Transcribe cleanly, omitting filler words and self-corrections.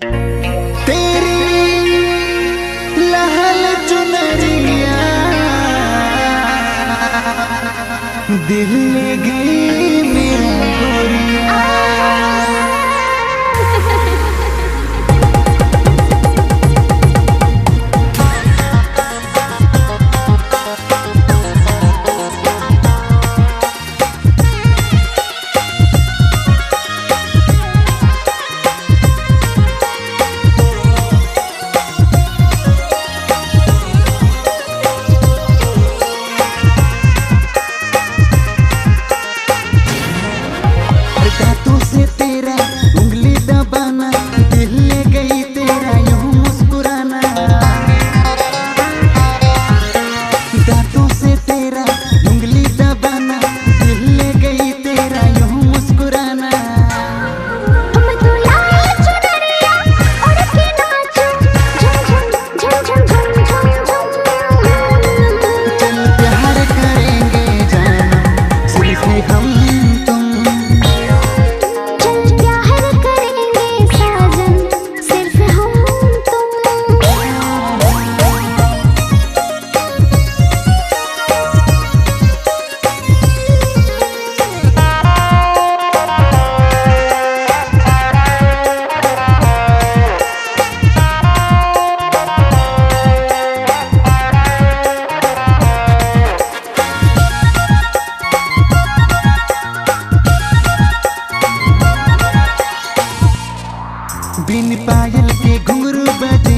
तेरी लहल चुनरिया दिल ले गई मेरा गोरिया। दांतों से तेरा उंगली दबाना दिल ले गई तेरा यूं मुस्कुराना। दांतों से तेरा उंगली दबाना दिल ले गई तेरा यूं मुस्कुराना। मैं तो लाल चुनरिया उड़ के नाचूं झम झम झम झम झम झम झम। चल प्यार करेंगे जानम सिर्फ हम तुम। बिन पायल के घुंघरू बजे